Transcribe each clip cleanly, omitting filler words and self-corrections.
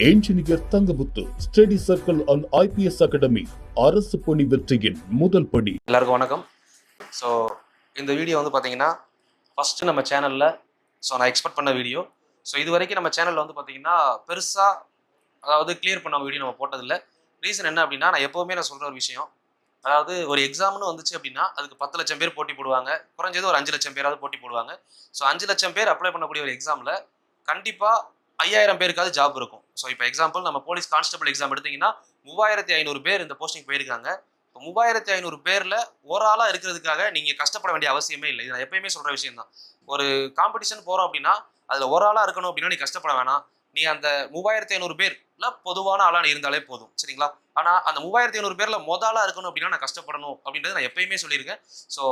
Engineer Thangamuthu study circle and IPS academy அரசு பணி வெற்றியின் முதல் படி. எல்லாருக்கும் வணக்கம். ஸோ இந்த வீடியோ வந்து பார்த்தீங்கன்னா ஃபஸ்ட்டு நம்ம சேனலில் நான் எக்ஸ்பெக்ட் பண்ண வீடியோ. ஸோ இது வரைக்கும் நம்ம சேனலில் வந்து பார்த்தீங்கன்னா பெருசாக அதாவது கிளியர் பண்ண வீடியோ நம்ம போட்டதில்லை. ரீசன் என்ன அப்படின்னா, நான் எப்போவுமே சொல்கிற ஒரு விஷயம், அதாவது ஒரு எக்ஸாம்னு வந்துச்சு அப்படின்னா அதுக்கு 10 லட்சம் பேர் போட்டி போடுவாங்க, குறைஞ்சது ஒரு 5 லட்சம் பேராவது போட்டி போடுவாங்க. ஸோ 5 லட்சம் பேர் அப்ளை பண்ணக்கூடிய ஒரு எக்ஸாமில் கண்டிப்பாக 5000 பேருக்காவது ஜாப் இருக்கும். ஸோ இப்போ எக்ஸாம்பிள் நம்ம போலீஸ் கான்ஸ்டபிள் எக்ஸாம் எடுத்தீங்கன்னா 3500 பேர் இந்த போஸ்டிங் போயிருக்காங்க. இப்போ 3500 பேரில் ஒரு ஆளாக இருக்கிறதுக்காக நீங்கள் கஷ்டப்பட வேண்டிய அவசியமே இல்லை. இது நான் எப்பயுமே சொல்கிற விஷயம் தான். ஒரு காம்படிஷன் போகிறோம் அப்படின்னா அதில் ஒரு ஆளாக இருக்கணும் அப்படின்னா நீ கஷ்டப்பட வேணாம். நீ அந்த 3500 பேர்ல பொதுவான ஆளாக இருந்தாலே போதும், சரிங்களா? ஆனால் அந்த 3500 பேரில் ஆளாக இருக்கணும் அப்படின்னா நான் கஷ்டப்படணும் அப்படின்றது நான் எப்பயுமே சொல்லியிருக்கேன். ஸோ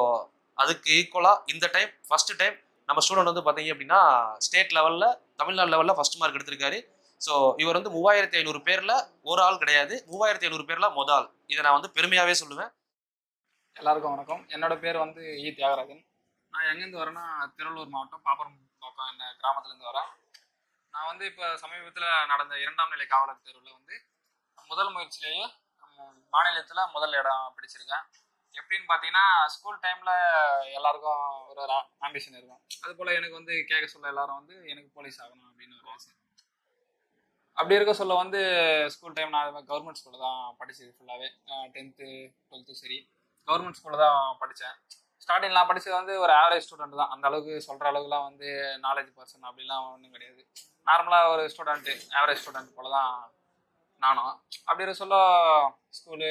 அதுக்கு ஈக்குவலாக இந்த டைம் ஃபர்ஸ்ட் டைம் நம்ம ஸ்டூடெண்ட் வந்து பார்த்தீங்க அப்படின்னா ஸ்டேட் லெவலில், தமிழ்நாடு லெவலில் ஃபர்ஸ்ட் மார்க் எடுத்திருக்காரு. ஸோ இவர் வந்து 3500 பேரில் ஒரு ஆள் கிடையாது, 3500 பேரில் ஆள். இதை நான் வந்து பெருமையாகவே சொல்லுவேன். எல்லாருக்கும் வணக்கம். என்னோட பேர் வந்து தியாகராஜன். நான் எங்கேருந்து வரேன்னா திருவள்ளூர் மாவட்டம் பாப்பரம் பக்கம் இந்த கிராமத்துலேருந்து வரேன். நான் வந்து இப்போ சமீபத்தில் நடந்த 2ஆம் நிலை காவலர் தேர்வில் வந்து முதல் முயற்சியிலேயே மாநிலத்தில் முதல் இடம் பிடிச்சிருக்கேன். எப்படின்னு பார்த்தீங்கன்னா, ஸ்கூல் டைமில் எல்லாருக்கும் ஒரு ஆம்பிஷன் இருக்கும். அதுபோல் எனக்கு வந்து கேட்க சொல்ல எல்லாரும் வந்து எனக்கு போலீஸ் ஆகணும் அப்படின்னு ஒரு ஆசை. அப்படி இருக்க சொல்ல வந்து ஸ்கூல் டைம் நான் கவர்மெண்ட் ஸ்கூலில் தான் படித்தது ஃபுல்லாகவே. 10th 12th சரி கவர்மெண்ட் ஸ்கூலில் தான் படித்தேன். ஸ்டார்டிங் நான் படித்தது வந்து ஒரு ஆவரேஜ் ஸ்டூடெண்ட் தான். அந்த அளவுக்கு சொல்கிற அளவுக்குலாம் வந்து நாலேஜ் பர்சன் அப்படிலாம் ஒன்றும் கிடையாது. நார்மலாக ஒரு ஸ்டூடெண்ட்டு, ஆவரேஜ் ஸ்டூடெண்ட் போல தான் நானும். அப்படி இருக்க சொல்ல ஸ்கூலு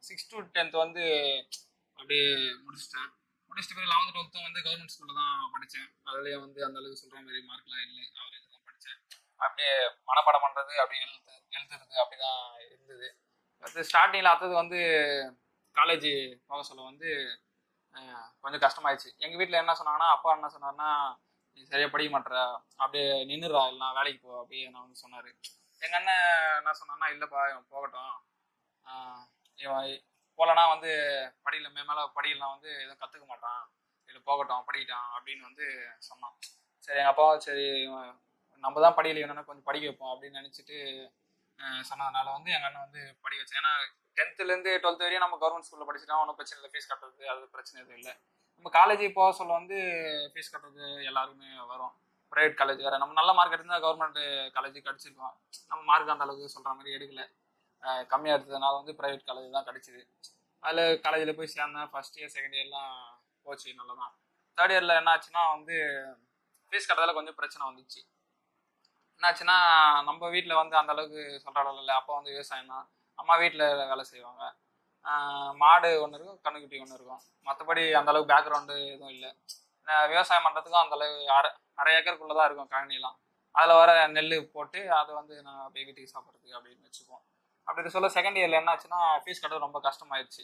6 to 10th வந்து அப்படியே முடிச்சுட்டேன். முடிச்சுட்டு போய் 11th 12th வந்து கவர்மெண்ட் ஸ்கூலில் தான் படித்தேன். அதுலேயே வந்து அந்த அளவுக்கு சொல்கிற மாதிரி மார்க்லாம் இல்லை, ஆவரேஜ் தான் படித்தேன். அப்படியே மனப்பாடம் பண்ணுறது, அப்படியே எழுதுறது அப்படி தான் இருந்தது. அடுத்து ஸ்டார்டிங்கில் அடுத்தது வந்து காலேஜ் போக சொல்ல வந்து கொஞ்சம் கஷ்டமாயிடுச்சு. எங்கள் வீட்டில் என்ன சொன்னாங்கன்னா, அப்பா என்ன சொன்னார்னா, நீ சரியாக படிக்க மாட்டேற, அப்படியே நின்றுடா, இல்லை வேலைக்கு போ அப்படியே நான் வந்து சொன்னார். எங்கள் அண்ணன் என்ன சொன்னான்னா, இல்லைப்பா இவன் போகட்டும், இவன் போகலன்னா வந்து படியில் மேலே படிக்கலாம் வந்து எதுவும் கற்றுக்க மாட்டான், இல்லை போகட்டும் படிக்கிட்டான் அப்படின்னு வந்து சொன்னான். சரி எங்கள் அப்பா சரி நம்ம தான் படிக்கல என்னன்னா கொஞ்சம் படிக்க வைப்போம் அப்படின்னு நினச்சிட்டு சொன்னதுனால வந்து எங்கள் அண்ணன் வந்து படிக்க வச்சேன். ஏன்னா 10th-லேருந்து 12th வரையும் நம்ம கவர்மெண்ட் ஸ்கூலில் படிச்சுட்டோம், ஒன்றும் பிரச்சனை இல்லை, ஃபீஸ் கட்டுறது அது பிரச்சனை எதுவும் இல்லை. நம்ம காலேஜ் போக சொல்ல வந்து ஃபீஸ் கட்டுறது எல்லாருக்குமே வரும். ப்ரைவேட் காலேஜ் வேறு, நம்ம நல்ல மார்க் எடுத்தால் கவர்மெண்ட் காலேஜுக்கு கிடச்சிருக்கோம். நம்ம மார்க் அந்த அளவுக்கு சொல்கிற மாதிரி எடுக்கலை, கம்மியாக இருந்ததுனால வந்து ப்ரைவேட் காலேஜ் தான் கிடச்சிது. அதில் காலேஜில் போய் சேர்ந்தேன். ஃபஸ்ட் இயர் செகண்ட் இயர்லாம் போச்சு நல்லா தான். தேர்ட் இயரில் என்ன ஆச்சுன்னா வந்து ஃபீஸ் கட்டுறதுல கொஞ்சம் பிரச்சனை வந்துச்சு. என்னாச்சுன்னா, நம்ம வீட்டில் வந்து அந்த அளவுக்கு சொல்கிற அளவு இல்லை. அப்பா வந்து விவசாயம் தான், அம்மா வீட்டில் வேலை செய்வாங்க. மாடு ஒன்று இருக்கும், கண்ணுக்குட்டி ஒன்று இருக்கும். மற்றபடி அந்தளவுக்கு பேக்ரவுண்டு எதுவும் இல்லை. விவசாயம் பண்ணுறதுக்கும் அந்தளவு அரை ஏக்கருக்குள்ளே தான் இருக்கும் கழனிலாம். அதில் வர நெல் போட்டு அதை வந்து நான் போய் வீட்டுக்கு சாப்பிட்றதுக்கு அப்படின்னு வச்சுப்போம். அப்படி சொல்ல செகண்ட் இயரில் என்ன ஆச்சுன்னா ஃபீஸ் கட்டுறது ரொம்ப கஷ்டமாயிடுச்சு.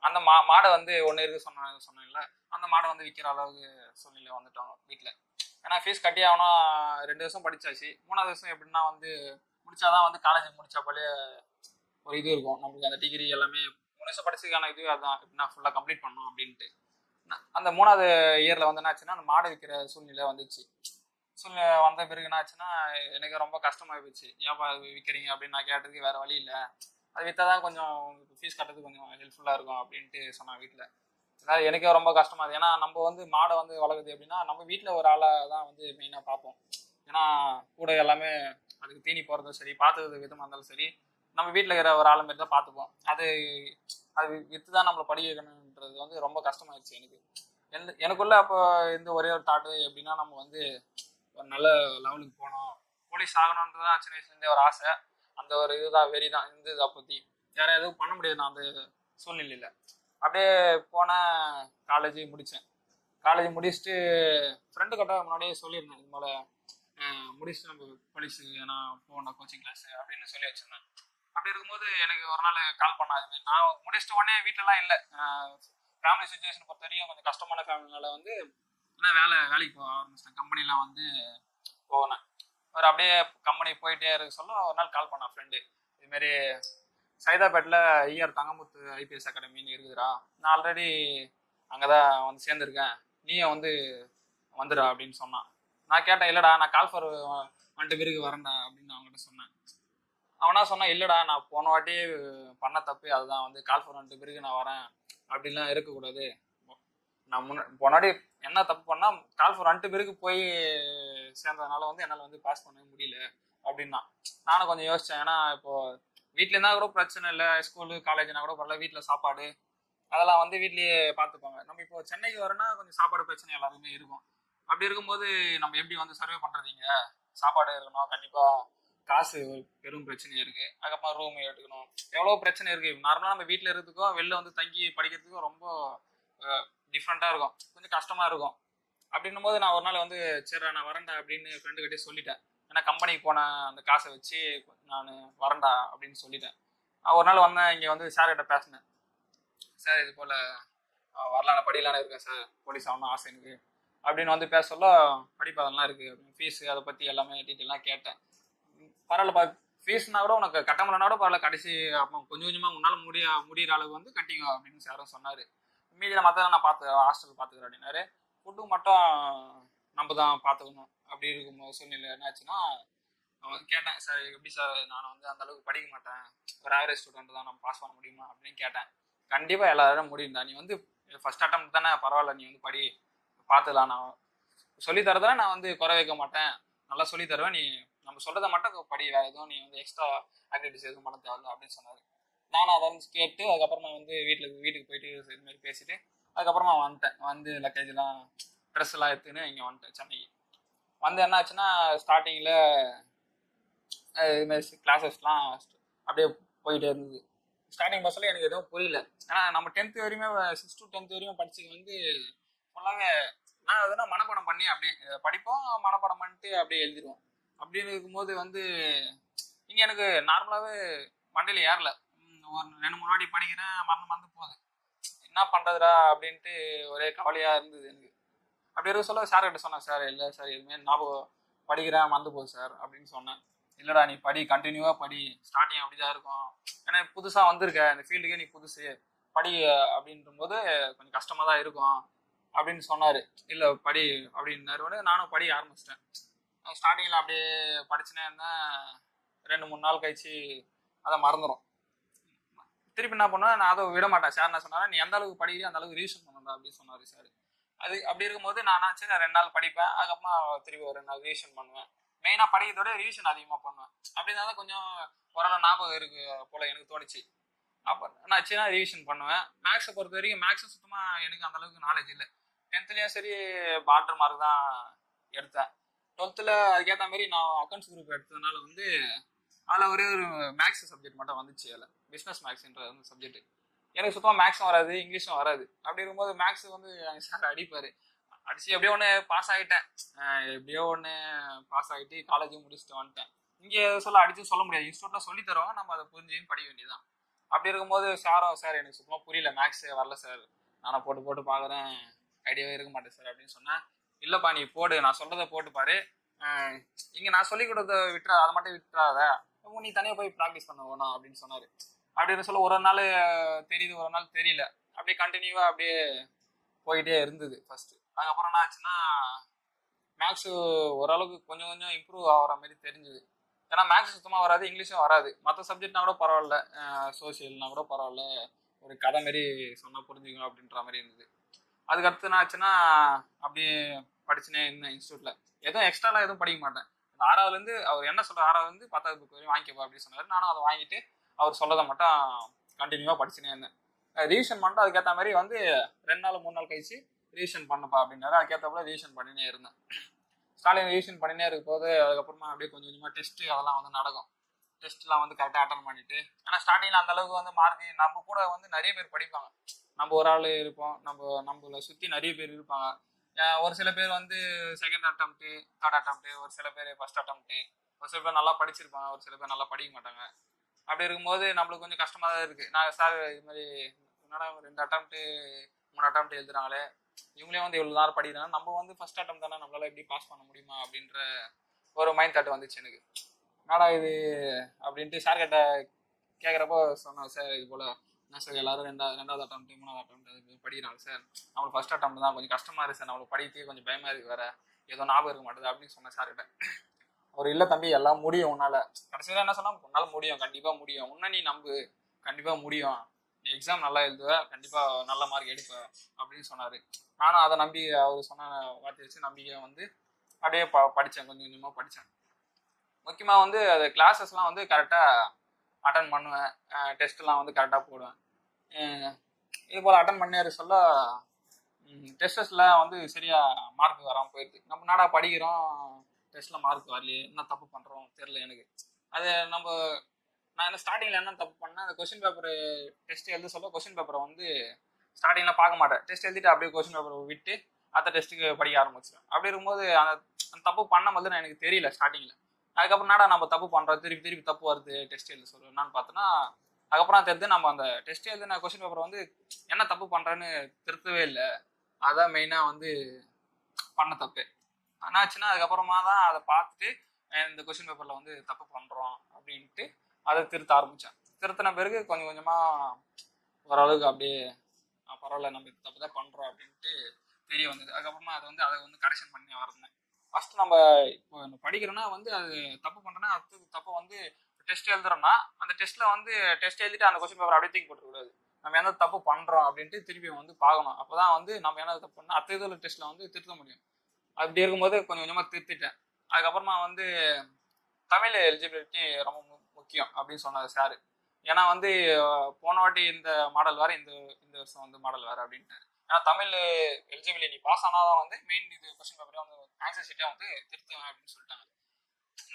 அந்த மாடை வந்து ஒன்று இருக்கு சொன்னேன்ல, அந்த மாடை வந்து விற்கிற அளவுக்கு சூழ்நிலை வந்துட்டாங்க வீட்டில். ஏன்னா ஃபீஸ் கட்டி ஆகணும். 2 வருஷம் படித்தாச்சு. 3ஆவது வருஷம் எப்படின்னா வந்து முடிச்சாதான் வந்து காலேஜ் முடிச்சா போலே ஒரு இது இருக்கும் நம்மளுக்கு. அந்த டிகிரி எல்லாமே 3 வருஷம் படிச்சதுக்கான இது அதுதான், எப்படின்னா ஃபுல்லாக கம்ப்ளீட் பண்ணணும் அப்படின்ட்டு. அந்த 3ஆவது இயரில் வந்து என்ன ஆச்சுன்னா அந்த மாடு விற்கிற சூழ்நிலை வந்துச்சு. சூழ்நிலை வந்த பிறகு என்ன ஆச்சுன்னா எனக்கு ரொம்ப கஷ்டமாகி போச்சு. ஏன்ப்பா அது விற்கிறீங்க அப்படின்னு நான் கேட்டதுக்கு வேறு வழி இல்லை, அது விற்றா தான் கொஞ்சம் ஃபீஸ் கட்டுறதுக்கு கொஞ்சம் ஹெல்ப்ஃபுல்லாக இருக்கும் அப்படின்ட்டு சொன்னான் வீட்டில். அதனால் எனக்கே ரொம்ப கஷ்டமாக இருக்குது. ஏன்னா நம்ம வந்து மாடை வந்து வளர்க்குது அப்படின்னா நம்ம வீட்டில் ஒரு ஆளை தான் வந்து மெயினாக பார்ப்போம். ஏன்னா கூட எல்லாமே அதுக்கு தீனி போகிறதும் சரி, பார்த்துக்கிறது விதமாக இருந்தாலும் சரி, நம்ம வீட்டில் இருக்கிற ஒரு ஆளை மாரி தான் பார்த்துப்போம். அது விற்று தான் நம்மளை படிக்க வைக்கணுன்றது வந்து ரொம்ப கஷ்டமாயிடுச்சு எனக்கு. எனக்குள்ள அப்போ இந்த ஒரே ஒரு தாட்டு எப்படின்னா, நம்ம வந்து ஒரு நல்ல லெவலுக்கு போகணும், போலீஸ் ஆகணுன்றது தான் சின்ன வயசுலேருந்தே ஒரு ஆசை. அந்த ஒரு இதுதான் வெறி தான் இருந்தது. அப்போத்தி யாரும் எதுவும் பண்ண முடியாது நான் அந்த சூழ்நிலையில். அப்படியே போனேன், காலேஜ் முடித்தேன். காலேஜ் முடிச்சுட்டு ஃப்ரெண்டு கிட்ட முன்னாடியே சொல்லியிருந்தேன், இது போல் முடிச்சுட்டு நம்ம போலீஸு நான் போகணும் கோச்சிங் கிளாஸு அப்படின்னு சொல்லி வச்சுருந்தேன். அப்படி இருக்கும்போது எனக்கு ஒரு நாள் கால் பண்ணாது. நான் முடிச்சுட்டு உடனே வீட்டிலலாம் இல்லை. ஃபேமிலி சுச்சுவேஷன் பொறுத்த வரையும் கொஞ்சம் கஷ்டமான ஃபேமிலினால வந்து ஆனால் வேலைக்கு போக ஆரம்பிச்சிட்டேன். கம்பெனிலாம் வந்து போனேன். ஒரு அப்படியே கம்பெனி போயிட்டே இருக்க சொல்ல ஒரு நாள் கால் பண்ணான் ஃப்ரெண்டு, இதுமாரி சைதாப்பேட்டில் ER தங்கமுத்து IPS அகாடமின்னு இருக்குதுடா, நான் ஆல்ரெடி அங்கே தான் வந்து சேர்ந்துருக்கேன், நீயும் வந்து வந்துடா அப்படின்னு சொன்னான். நான் கேட்டேன், இல்லைடா நான் கால்ஃபர் வந்துட்டு பிறகு வரேன்டா அப்படின்னு அவங்ககிட்ட சொன்னேன். அவனா சொன்னான், இல்லைடா நான் போன வாட்டி பண்ண தப்பு அதுதான், வந்து கால் ஃபார் வந்துட்டு பிறகு நான் வரேன் அப்படின்லாம் இருக்கக்கூடாது. நான் போனாடி என்ன தப்பு பண்ணா கால் ஃபார் வந்துட்டு பிறகு போய் சேர்ந்ததுனால வந்து என்னால் வந்து பாஸ் பண்ண முடியல அப்படின்னா. நானும் கொஞ்சம் யோசித்தேன். ஏன்னா இப்போ வீட்டில் இருந்தால் கூட பிரச்சனை இல்லை, ஸ்கூலு காலேஜ்னா கூட பரவாயில்ல, வீட்டில் சாப்பாடு அதெல்லாம் வந்து வீட்லேயே பார்த்துப்பாங்க. நம்ம இப்போ சென்னைக்கு வரோன்னா கொஞ்சம் சாப்பாடு பிரச்சனை எல்லாருமே இருக்கும். அப்படி இருக்கும்போது நம்ம எப்படி வந்து சர்வே பண்ணுறதுங்க? சாப்பாடு இருக்கணும், கண்டிப்பாக காசு பெரும் பிரச்சனையாக இருக்குது. அதுக்கப்புறம் ரூம் எடுக்கணும், எவ்வளோ பிரச்சனை இருக்குது. நார்மலாக நம்ம வீட்டில் இருக்கிறதுக்கும் வெளில வந்து தங்கி படிக்கிறதுக்கும் ரொம்ப டிஃப்ரெண்ட்டாக இருக்கும், கொஞ்சம் கஷ்டமாக இருக்கும். அப்படின்னும் போது நான் ஒரு நாள் வந்து சரி நான் வரேன்டா அப்படின்னு ஃப்ரெண்டு கிட்டே சொல்லிட்டேன். ஏன்னா கம்பெனிக்கு போன அந்த காசை வச்சு நான் வரேன்டா அப்படின்னு சொல்லிட்டேன். ஒரு நாள் வந்தேன், இங்கே வந்து சார்கிட்ட பேசினேன். சார் இது போல் வரலான படிக்கலான்னு இருக்கேன் சார், போலீஸ் ஆகணும் ஆசை எனக்கு அப்படின்னு வந்து பேச சொல்ல, படிப்பு அதெல்லாம் இருக்குது அப்படின்னு ஃபீஸு அதை பற்றி எல்லாமே டீட்டெயிலாம் கேட்டேன். பரவாயில்ல ஃபீஸ்னா கூட உனக்கு கட்ட முடியலனா கூட பரவாயில்ல, கடைசி அப்போ கொஞ்சம் கொஞ்சமாக உன்னால் முடிகிற அளவுக்கு வந்து கட்டிக்கோ அப்படின்னு சாரும் சொன்னார். மீதியில் மற்றதான் நான் ஹாஸ்டல் பார்த்துக்கிறேன் அப்படின்னாரு. ஃபுட்டு மட்டும் நம்ம தான் பார்த்துக்கணும். அப்படி இருக்கும் சூழ்நிலை என்னாச்சுன்னா கேட்டேன், சார் எப்படி சார் நான் வந்து அந்த அளவுக்கு படிக்க மாட்டேன், ஒரு ஆவரேஜ் ஸ்டூடெண்ட் தான், நம்ம பாஸ் பண்ண முடியுமா அப்படின்னு கேட்டேன். கண்டிப்பாக எல்லாரும் முடியும்டா, நீ வந்து ஃபர்ஸ்ட் அட்டம் தானே, பரவாயில்ல நீ வந்து படி, பார்த்துக்கலாம், நான் சொல்லித்தரதான் நான் வந்து குறை வைக்க மாட்டேன், நல்லா சொல்லி தருவேன், நீ நம்ம சொல்றதை மட்டும் படி, வேறு எதுவும் நீ வந்து எக்ஸ்ட்ரா ஆக்டிவிட்டிஸ் எதுவும் பண்ண தேவையில்ல அப்படின்னு சொன்னார். நானும் அதை வந்து கேட்டு அதுக்கப்புறமா வந்து வீட்டுக்கு போயிட்டு இது மாதிரி பேசிட்டு அதுக்கப்புறமா வந்துட்டேன். வந்து லக்கேஜ்லாம் ட்ரெஸ் எல்லாம் எடுத்துன்னு இங்கே வந்துட்டேன் சென்னைக்கு. வந்து என்ன ஆச்சுன்னா ஸ்டார்டிங்கில் இதுமாதிரி கிளாஸஸ்லாம் அப்படியே போயிட்டே இருந்தது. ஸ்டார்டிங் பஸ்ஸில் எனக்கு எதுவும் புரியல. ஏன்னா நம்ம 10th வரையுமே 6 to 10th வரையும் படிச்சுக்கு வந்து ஃபுல்லாகவே நான் எதுனா மனப்பாடம் பண்ணி அப்படியே படிப்போம், மனப்பாடம் பண்ணிட்டு அப்படியே எழுதிடுவோம். அப்படின்னு இருக்கும்போது வந்து இங்கே எனக்கு நார்மலாகவே மண்டையில் ஏறல. ஒரு 2-3 வாட்டி படிக்கிறேன், மறந்து போகுது, என்ன பண்ணுறதுடா அப்படின்ட்டு ஒரே கவலையாக இருந்தது எனக்கு. அப்படி இருக்க சொல்ல சார்கிட்ட சொன்னேன், சார் இல்லை சார் இதுமாரி ஞாபகம் படிக்கிறேன் மறந்து போகுது சார் அப்படின்னு சொன்னேன். இல்லைடா நீ படி, கண்டினியூவாக படி, ஸ்டார்டிங் அப்படி தான் இருக்கும், ஏன்னா புதுசாக வந்திருக்க இந்த ஃபீல்டுக்கே நீ புதுசு, படி அப்படின்ற போது கொஞ்சம் கஷ்டமாக தான் இருக்கும் அப்படின்னு சொன்னார். இல்லை படி அப்படின்னாரு. நானும் படி ஆரம்பிச்சிட்டேன். ஸ்டார்டிங்கில் அப்படியே படிச்சுனே இருந்தேன். 2-3 நாள் கழிச்சு அதை மறந்துடும். திருப்பி என்ன பண்ணுவேன், நான் அதை விட மாட்டேன். சார் என்ன சொன்னார், நீ எந்த அளவுக்கு படிக்கிறீ அந்த அளவுக்கு ரிவிஷன் பண்ணணும் அப்படின்னு சொன்னார் சார். அது அப்படி இருக்கும்போது நான் ஆச்சு, நான் 2 நாள் படிப்பேன், அதுக்கப்புறமா திருப்பி ஒரு 2 நாள் ரிவிஷன் பண்ணுவேன். மெயினாக படிக்கிறதோட ரிவிஷன் அதிகமாக பண்ணுவேன். அப்படின்னா தான் கொஞ்சம் ஓரளவு ஞாபகம் இருக்கு போல எனக்கு தோணுச்சு. அப்போ நான் ஆச்சுன்னா ரிவிஷன் பண்ணுவேன். மேக்ஸை பொறுத்த வரைக்கும் மேக்ஸும் சுத்தமாக எனக்கு அந்த அளவுக்கு நாலேஜ் இல்லை. 10th சரி பார்டர் மார்க் தான் எடுத்தேன். 12th அதுக்கேற்ற மாதிரி நான் அக்கௌண்ட்ஸ் குரூப் எடுத்ததுனால வந்து அதில் ஒரே ஒரு மேக்ஸ் சப்ஜெக்ட் மட்டும் வந்துச்சு. அதில் பிஸ்னஸ் மேக்ஸ்ன்ற அந்த சப்ஜெக்ட் எனக்கு சுத்தமாக மேக்ஸும் வராது, இங்கிலீஷும் வராது. அப்படி இருக்கும்போது மேக்ஸ் வந்து எங்கள் சார் அடிப்பார். அடிச்சு எப்படியோ ஒன்று பாஸ் ஆகிட்டேன். எப்படியோ ஒன்று பாஸ் ஆகிட்டு காலேஜும் முடிச்சுட்டு வந்துட்டேன். இங்கே அடிச்சு சொல்ல முடியாது, இன்ஸ்டியூட்டில் சொல்லி தருவாங்க, நம்ம அதை புரிஞ்சுன்னு படிக்க வேண்டியதான். அப்படி இருக்கும்போது சார் எனக்கு சுத்தமாக புரியல, மேக்ஸே வரல சார், நானும் போட்டு பார்க்குறேன், ஐடியாவே இருக்க மாட்டேன் சார் அப்படின்னு சொன்னேன். இல்லைப்பா நீ போடு, நான் சொல்கிறத போட்டு பாரு, இங்கே நான் சொல்லி கொடுத்த அதை மட்டும் விட்டுறாத, நீ தனியாக போய் ப்ராக்டிஸ் பண்ண வேணும் அப்படின்னு சொன்னார். அப்படின்னு சொல்ல ஒரு நாள் தெரியுது, ஒரு நாள் தெரியல, அப்படியே கண்டினியூவாக அப்படியே போயிட்டே இருந்தது ஃபர்ஸ்ட். அதுக்கப்புறம் என்ன ஆச்சுன்னா மேக்ஸு ஓரளவுக்கு கொஞ்சம் இம்ப்ரூவ் ஆகிற மாதிரி தெரிஞ்சுது. ஏன்னா மேக்ஸ் சுத்தமாக வராது, இங்கிலீஷும் வராது. மற்ற சப்ஜெக்ட்னா கூட பரவாயில்ல, சோசியல்னா கூட பரவாயில்ல, ஒரு கதை மாரி சொன்னால் புரிஞ்சுக்கணும் அப்படின்ற மாதிரி இருந்தது. அதுக்கடுத்து என்ன ஆச்சுன்னா அப்படியே படிச்சுனே இருந்தேன் இன்ஸ்டியூட்டில். எதுவும் எக்ஸ்ட்ராலாம் எதுவும் படிக்க மாட்டேன். 6வதுலேருந்து அவர் என்ன சொல்கிற 6வதுலேருந்து 10வது புக் வரையும் வாங்கிக்கப்பா அப்படின்னு சொன்னார். நானும் அதை வாங்கிட்டு அவர் சொல்லதை மட்டும் கண்டினியூவாக படிச்சுனே இருந்தேன். ரிவிஷன் பண்ணிட்டு அதுக்கேற்ற மாதிரி வந்து 2 நாள் 3 நாள் கழிச்சு ரிவிஷன் பண்ணப்பா அப்படின்னாரு. அதுக்கேற்றப்பல ரிவிஷன் பண்ணினே இருந்தேன். ஸ்டாலின் ரிவிஷன் பண்ணினே இருக்கும்போது அதுக்கப்புறமா அப்படியே கொஞ்சமாக டெஸ்ட்டு அதெல்லாம் வந்து நடக்கும். டெஸ்ட்லாம் வந்து கரெக்டாக அட்டன் பண்ணிட்டு, ஏன்னா ஸ்டார்டிங்கில் அந்தளவுக்கு வந்து மார்க் நம்ம கூட வந்து நிறைய பேர் படிப்பாங்க, நம்ம ஒரு ஆள் இருப்போம், நம்மளை சுற்றி நிறைய பேர் இருப்பாங்க. ஒரு சில பேர் வந்து செகண்ட் அட்டம்ப்ட்டு, தேர்ட் அட்டம்ப்ட்டு, ஒரு சில பேர் ஃபர்ஸ்ட் அட்டம்ப்ட்டு, ஒரு சில பேர் நல்லா படிச்சிருப்பாங்க, ஒரு சில பேர் நல்லா படிக்க மாட்டாங்க. அப்படி இருக்கும்போது நம்மளுக்கு கொஞ்சம் கஷ்டமாக தான் இருக்குது. நான் சார் இது மாதிரி என்னடா 2 அட்டம்ப்ட்டு 3 அட்டம்ப்ட் எழுதுறாங்களே, இவங்களே வந்து இவ்வளோ நேரம் படிக்கிறாங்க, நம்ம வந்து ஃபர்ஸ்ட் அட்டம் தானே, நம்மளால எப்படி பாஸ் பண்ண முடியுமா அப்படின்ற ஒரு மைண்ட் தாட் வந்துச்சு எனக்கு. என்னடா இது அப்படின்ட்டு சார் கிட்ட கேட்குறப்போ சொன்னேன், சார் இது போல் என்ன சார் எல்லாரும் 2வது அட்டம்ப்ட்டு 3வது அட்டம்ப்ட் அது படிக்கிறாங்க சார், நம்மளுக்கு ஃபர்ஸ்ட் அட்டம்ப்ட் தான் கொஞ்சம் கஷ்டமாக இருக்குது சார், நம்மளுக்கு படிக்கிறதுக்கு கொஞ்சம் பயமாக இருக்குது, வேறு ஏதோ ஞாபகம் இருக்க மாட்டேது அப்படின்னு சொன்னேன் சார்கிட்ட. அவர் இல்லை தம்பி எல்லாம் முடியும் உன்னால. கடைசியில் என்ன சொன்னா, உன்னால முடியும், கண்டிப்பா முடியும், உன்ன நீ நம்பு, கண்டிப்பா முடியும், நீ எக்ஸாம் நல்லா எழுதுவ, கண்டிப்பா நல்ல மார்க் எடுப்ப அப்படின்னு சொன்னாரு. நானும் அதை நம்பி அவர் சொன்ன வார்த்தை வச்சு நம்பிக்கை வந்து அப்படியே படித்தேன், கொஞ்சம் கொஞ்சமாக படித்தேன். முக்கியமாக வந்து அது கிளாஸஸ்லாம் வந்து கரெக்டாக அட்டன் பண்ணுவேன், டெஸ்ட்லாம் வந்து கரெக்டாக போடுவேன். இது போல் அட்டன் பண்ணி சொல்ல டெஸ்டஸில் வந்து சரியாக மார்க் வராமல் போயிடுது. நம்ம நாடா படிக்கிறோம், டெஸ்ட்டில் மார்க் வரலையே, என்ன தப்பு பண்ணுறோம் தெரில எனக்கு. அது நான் என்ன ஸ்டார்டிங்கில் என்ன தப்பு பண்ணேன், அந்த கொஸ்டின் பேப்பர் டெஸ்ட் எழுத சொல்ல கொஸ்டின் பேப்பரை வந்து ஸ்டார்டிங்கில் பார்க்க மாட்டேன். டெஸ்ட் எழுதிட்டு அப்படியே கொஸ்டின் பேப்பரை விட்டு அடுத்த டெஸ்ட்டுக்கு படிக்க ஆரம்பிச்சேன். அப்படி இருக்கும்போது அந்த தப்பு பண்ணும்போது நான் எனக்கு தெரியல ஸ்டார்டிங்கில். அதுக்கப்புறம் நாடா நம்ம தப்பு பண்ணுறோம், திருப்பி திருப்பி தப்பு வருது டெஸ்ட் எழுத சொல்லுவேன் என்னான்னு பார்த்தோன்னா, அதுக்கப்புறம் தெரிஞ்சு நம்ம அந்த டெஸ்ட் எழுதின கொஸ்டின் பேப்பரை வந்து என்ன தப்பு பண்ணுறேன்னு திருத்தவே இல்லை. அதான் மெயினாக வந்து பண்ண தப்பு என்னாச்சுன்னா, அதுக்கப்புறமா தான் அதை பார்த்துட்டு இந்த கொஸ்டின் பேப்பரில் வந்து தப்பு பண்ணுறோம் அப்படின்ட்டு அதை திருத்த ஆரம்பித்தேன். திருத்தின பிறகு கொஞ்சம் கொஞ்சமாக ஓரளவுக்கு அப்படியே பரவாயில்ல, நம்ம தப்பு தான் பண்ணுறோம் அப்படின்ட்டு தெரிய வந்தது. அதுக்கப்புறமா அதை வந்து கரெக்ஷன் பண்ணி வரேன். ஃபஸ்ட்டு நம்ம இப்போ படிக்கிறோன்னா வந்து அது தப்பு பண்ணுறோன்னா அது தப்பை வந்து டெஸ்ட் எழுதுறோன்னா அந்த டெஸ்ட்டில் வந்து டெஸ்ட் எழுதிட்டு அந்த கொஸ்டின் பேப்பர் அப்படியே தூக்கி போட்டுக்கூடாது. நம்ம என்ன தப்பு பண்ணுறோம் அப்படின்ட்டு திருப்பி வந்து பார்க்கணும். அப்போ தான் வந்து நம்ம என்ன தப்பு பண்ணால் அடுத்த இதில் டெஸ்ட்டில் வந்து திருத்த முடியும். அப்படி இருக்கும்போது கொஞ்சம் கொஞ்சமாக திருத்திட்டேன். அதுக்கப்புறமா வந்து தமிழ் எலிஜிபிலிட்டி ரொம்ப முக்கியம் அப்படின்னு சொன்னார் சார். ஏன்னா வந்து போன வாட்டி இந்த மாடல் வேறு, இந்த வருஷம் வந்து மாடல் வேறு அப்படின்ட்டு. ஏன்னா தமிழ் எலிஜிபிலிட்டி பாஸ் ஆனால் தான் வந்து மெயின் இது கொஸ்டின் பேப்பரே வந்து ஆன்சர் ஷீட்டே வந்து திருத்துவேன் அப்படின்னு சொல்லிட்டாங்க.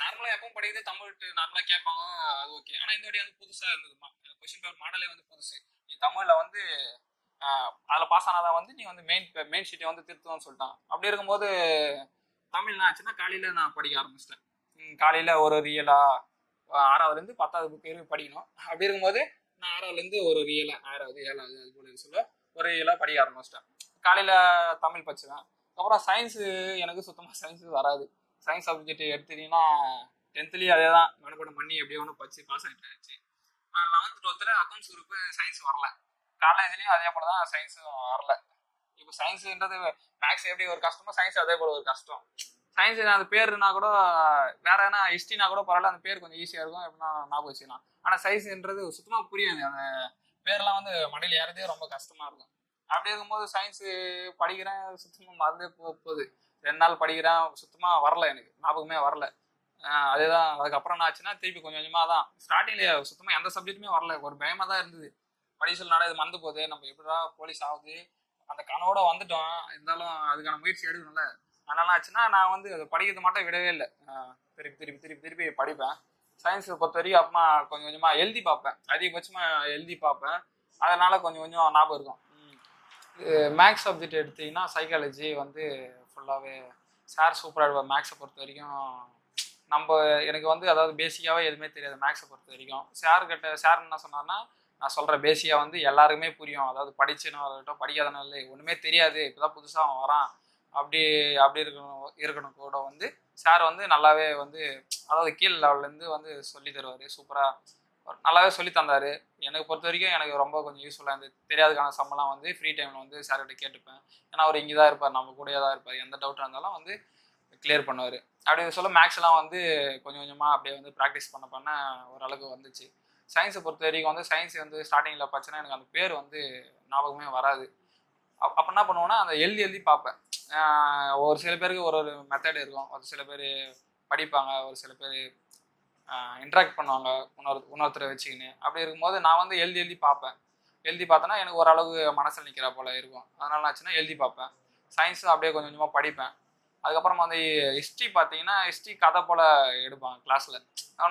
நார்மலாக எப்பவும் படிக்கிறது தமிழ்ட்டு நார்மலாக கேட்பாங்க, அது ஓகே. ஆனால் இந்த வாட்டி வந்து புதுசாக இருந்தது, கொஸ்டின் பேப்பர் மாடலே வந்து புதுசு. நீ தமிழில் வந்து அதில் பாஸ் ஆனால் தான் வந்து நீ வந்து மெயின் ஷீட்டை வந்து திருத்துவோம்னு சொல்லிட்டாங்க. அப்படி இருக்கும்போது தமிழ் என்ன ஆச்சுன்னா, காலையில் நான் படிக்க ஆரம்பிச்சிட்டேன். காலையில் ஒரு ரியலா 6வதுலேருந்து 10வது புக் வரைக்கும் படிக்கணும். அப்படி இருக்கும்போது நான் 6வதுலேருந்து ஒரு ரியலா 6வது 7வது அது போல சொல்ல ஒரு ரியலாக படிக்க ஆரம்பிச்சிட்டேன். காலையில் தமிழ் படிச்சுவேன். அப்புறம் சயின்ஸு எனக்கு சுத்தமாக சயின்ஸு வராது. சயின்ஸ் சப்ஜெக்ட் எடுத்துட்டீங்கன்னா 10th அதே தான் மனப்பாடம் பண்ணி எப்படியோ ஒன்று படிச்சு பாஸ் ஆகிட்டாச்சு. 11th 12th accounts group science வரல. காலேஜ்லேயும் அதே போல் தான் சயின்ஸும் வரல. இப்போ சயின்ஸுன்றது மேக்ஸ் எப்படி ஒரு கஷ்டமோ சயின்ஸ் அதே போல் ஒரு கஷ்டம். சயின்ஸ் அந்த பேருனா கூட வேற என்ன ஹிஸ்ட்ரினா கூட பரவாயில்ல, அந்த பேர் கொஞ்சம் ஈஸியாக இருக்கும், எப்படின்னா ஞாபகம் வச்சுக்கலாம். ஆனால் சயின்ஸ்ன்றது சுத்தமாக புரியாது, அந்த பேர்லாம் வந்து மண்டையில் ஏறதே ரொம்ப கஷ்டமாக இருக்கும். அப்படி இருக்கும்போது சயின்ஸு படிக்கிறேன், சுத்தமாக மறந்தே போகுது. 2 நாள் படிக்கிறேன், சுத்தமாக வரல, எனக்கு ஞாபகமே வரல. அதேதான். அதுக்கப்புறம் என்ன ஆச்சுன்னா திருப்பி கொஞ்சம் கொஞ்சமாக தான் ஸ்டார்டிங்கில் சுத்தமாக எந்த சப்ஜெக்ட்டுமே வரல. ஒரு பயமாக தான் இருந்தது. படிக்க சொல்லனால இது மறந்து போகுது, நம்ம எப்படிடா போலீஸ் ஆகுது அந்த கனவோட வந்துட்டோம், இருந்தாலும் அதுக்கான முயற்சி எடுக்கணும்ல. அதனால ஆச்சுன்னா நான் வந்து அதை படிக்கிறது மட்டும் விடவே இல்லை, திருப்பி படிப்பேன். சயின்ஸை பொறுத்த வரைக்கும் அப்புறமா கொஞ்சம் கொஞ்சமாக எழுதி பார்ப்பேன், அதிகபட்சமாக எழுதி பார்ப்பேன். அதனால கொஞ்சம் கொஞ்சம் ஞாபகம் இருக்கும். மேக்ஸ் சப்ஜெக்ட் எடுத்தீங்கன்னா சைக்காலஜி வந்து ஃபுல்லாகவே சார் சூப்பராக எடுப்பார். மேக்ஸை பொறுத்த வரைக்கும் எனக்கு வந்து அதாவது பேசிக்காகவே எதுவுமே தெரியாது மேக்ஸை பொறுத்த வரைக்கும். சார் என்ன சொன்னார்னா, நான் சொல்கிற பேசிக்காக வந்து எல்லாருக்குமே புரியும், அதாவது படிச்சுன்னு வரட்டும் படிக்காதனால ஒன்றுமே தெரியாது, இப்போ தான் புதுசாக அவன் வரான் அப்படி இருக்கணும் கூட வந்து சார் வந்து நல்லாவே வந்து அதாவது கீழ் லெவல்லேருந்து வந்து சொல்லி தருவார். சூப்பராக நல்லாவே சொல்லி தந்தார். எனக்கு பொறுத்த வரைக்கும் எனக்கு ரொம்ப கொஞ்சம் யூஸ்ஃபுல்லாக இருந்தது. தெரியாதுக்கான சம்பளம் வந்து ஃப்ரீ டைமில் வந்து சார்கிட்ட கேட்டுப்பேன். ஏன்னா அவர் இங்கே தான் இருப்பார், நம்ம கூடயே தான் இருப்பார், எந்த டவுட்டாக இருந்தாலும் வந்து கிளியர் பண்ணுவார். அப்படி சொல்ல மேக்ஸ்லாம் வந்து கொஞ்சம் கொஞ்சமாக அப்படியே வந்து ப்ராக்டிஸ் பண்ண ஓரளவுக்கு வந்துச்சு. சயின்ஸை பொறுத்த வரைக்கும் வந்து சயின்ஸ் வந்து ஸ்டார்டிங்கில் பார்த்தீங்கன்னா எனக்கு அந்த பேர் வந்து ஞாபகமே வராது. அப்போ என்ன பண்ணுவோன்னா, அந்த எழுதி பார்ப்பேன். ஒரு சில பேருக்கு ஒரு மெத்தட் இருக்கும், ஒரு சில பேர் படிப்பாங்க, ஒரு சில பேர் இன்ட்ராக்ட் பண்ணுவாங்க இன்னொருத்தரை வச்சுக்கின்னு. அப்படி இருக்கும்போது நான் வந்து எழுதி பார்ப்பேன். எழுதி பார்த்தேன்னா எனக்கு ஓரளவு மனசில் நிற்கிற போல் இருக்கும். அதனால ஆச்சுன்னா எழுதி பார்ப்பேன். சயின்ஸும் அப்படியே கொஞ்சம் கொஞ்சமாக படிப்பேன். அதுக்கப்புறம் வந்து ஹிஸ்ட்ரி பார்த்தீங்கன்னா ஹிஸ்ட்ரி கதை போல் எடுப்பாங்க கிளாஸில்,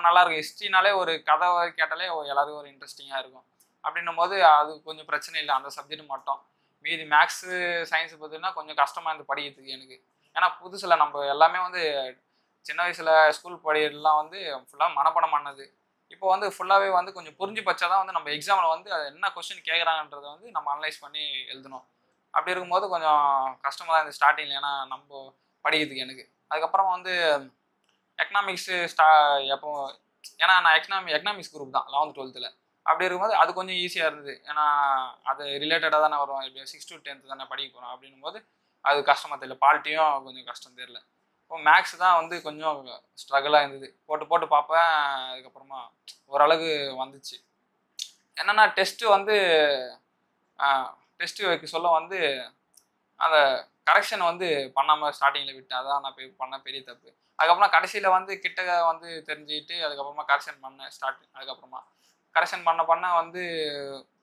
நல்லாயிருக்கும். ஹிஸ்ட்ரினாலே ஒரு கதை கேட்டாலே எல்லாருக்கும் ஒரு இன்ட்ரெஸ்டிங்காக இருக்கும். அப்படின்னும் போது அது கொஞ்சம் பிரச்சனை இல்லை அந்த சப்ஜெக்ட் மட்டும். மீதி மேக்ஸு சயின்ஸு பார்த்தீங்கன்னா கொஞ்சம் கஷ்டமாக இருந்து படிக்கிறதுக்கு எனக்கு. ஏன்னா புதுசில் நம்ம எல்லாமே வந்து சின்ன வயசில் ஸ்கூல் படிக்கிறதுலாம் வந்து ஃபுல்லாக மனப்பாடம் பண்ணது. இப்போ வந்து ஃபுல்லாகவே வந்து கொஞ்சம் புரிஞ்சு பச்சா தான் வந்து நம்ம எக்ஸாமில் வந்து அது என்ன கொஸ்டின் கேட்குறாங்கன்றதை வந்து நம்ம அனலைஸ் பண்ணி எழுதணும். அப்படி இருக்கும்போது கொஞ்சம் கஷ்டமாக தான் இருந்தது ஸ்டார்டிங்கில், ஏன்னா நம்ம படிக்கிறதுக்கு எனக்கு. அதுக்கப்புறம் வந்து எக்கனாமிக்ஸு எப்போ ஏன்னா நான் எக்கனாமிக்ஸ் குரூப் தான் 11th 12th. அப்படி இருக்கும்போது அது கொஞ்சம் ஈஸியாக இருந்தது. ஏன்னா அது ரிலேட்டடாக தானே வரும், எப்படி 6th to 10th தானே படிக்க போகிறோம். அப்படின்னும் போது அது கஷ்டமாக தெரியல. பாலிட்டியும் கொஞ்சம் கஷ்டம் தெரியல. இப்போ மேக்ஸ் தான் வந்து கொஞ்சம் ஸ்ட்ரகிளாக இருந்தது. போட்டு போட்டு பார்ப்பேன். அதுக்கப்புறமா ஓரளவுக்கு வந்துச்சு. என்னன்னா டெஸ்ட்டு வந்து டெஸ்ட்டு வைக்க சொல்ல வந்து அந்த கரெக்ஷன் வந்து பண்ணாமல் ஸ்டார்டிங்கில் விட்டேன். அதான் நான் போய் பண்ண பெரிய தப்பு. அதுக்கப்புறம் கடைசியில் வந்து கிட்ட வந்து தெரிஞ்சுக்கிட்டு அதுக்கப்புறமா கரெக்ஷன் பண்ணேன் அதுக்கப்புறமா கரெக்ஷன் பண்ண வந்து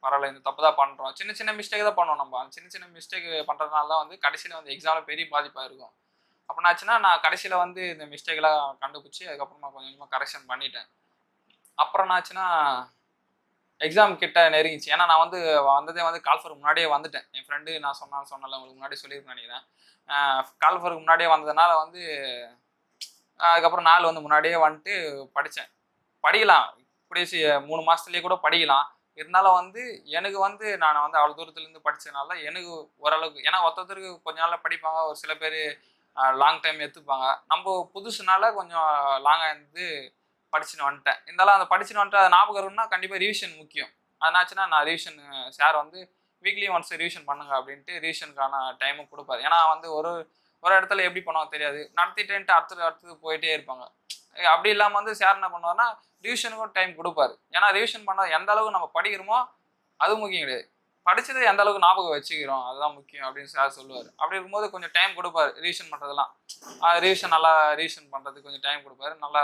பரவாயில்ல, இந்த தப்பு தான் பண்ணுறோம். சின்ன சின்ன மிஸ்டேக் தான் பண்ணுவோம் நம்ம. சின்ன சின்ன மிஸ்டேக் பண்ணுறதுனால தான் வந்து கடைசியில் வந்து எக்ஸாமில் பெரிய பாதிப்பாக இருக்கும். அப்போ என்னாச்சுன்னா நான் கடைசியில் வந்து இந்த மிஸ்டேக்லாம் கண்டுபிடிச்சி அதுக்கப்புறமா கொஞ்சம் கொஞ்சமாக கரெக்ஷன் பண்ணிட்டேன். அப்புறம் என்னாச்சுன்னா எக்ஸாம் கிட்ட நெருங்கிச்சு. ஏன்னா நான் வந்து வந்ததே வந்து கால்ஃபருக்கு முன்னாடியே வந்துட்டேன். என் ஃப்ரெண்டு நான் சொன்னல உங்களுக்கு முன்னாடி சொல்லியிருக்கேன் நினைக்கிறேன். கால்ஃபருக்கு முன்னாடியே வந்ததுனால வந்து அதுக்கப்புறம் நாள் வந்து முன்னாடியே வந்துட்டு படித்தேன். படிக்கலாம் இப்படி 3 மாதத்துலேயே கூட படிக்கலாம். இருந்தாலும் வந்து எனக்கு வந்து நான் வந்து அவ்வளோ தூரத்துலேருந்து படித்ததுனால எனக்கு ஓரளவுக்கு, ஏன்னா ஒருத்தருக்கு கொஞ்ச நாளில் படிப்பாங்க, ஒரு சில பேர் லாங் டைம் எடுத்துப்பாங்க. நம்ம புதுசுனால கொஞ்சம் லாங்காக இருந்து படிச்சுன்னு வந்துட்டேன். இருந்தாலும் அந்த படிச்சுன்னு வந்துட்டு அதை ஞாபகம் இருக்குன்னா கண்டிப்பாக ரிவிஷன் முக்கியம். அதனாச்சுன்னா நான் ரிவிஷன் சார் வந்து வீக்லி ஒன்ஸ் ரிவிஷன் பண்ணுங்க அப்படின்ட்டு ரிவிஷனுக்கான டைமும் கொடுப்பாரு. ஏன்னா வந்து ஒரு ஒரு இடத்துல எப்படி பண்ணுவாங்க தெரியாது, நடத்திட்டேன்ட்டு அடுத்தது போயிட்டே இருப்பாங்க. அப்படி இல்லாமல் வந்து சார் என்ன பண்ணுவார்னா ரிவிஷனுக்கும் டைம் கொடுப்பாரு. ஏன்னா ரிவிஷன் பண்ண எந்த அளவுக்கு நம்ம படிக்கிறோமோ அது முக்கியம் கிடையாது, படிச்சதை எந்த அளவுக்கு ஞாபகம் வச்சுக்கிறோம் அதுதான் முக்கியம் அப்படின்னு சார் சொல்லுவார். அப்படி இருக்கும்போது கொஞ்சம் டைம் கொடுப்பாரு ரிவிஷன் பண்ணுறதுலாம். நல்லா ரிவிஷன் பண்ணுறதுக்கு கொஞ்சம் டைம் கொடுப்பாரு. நல்லா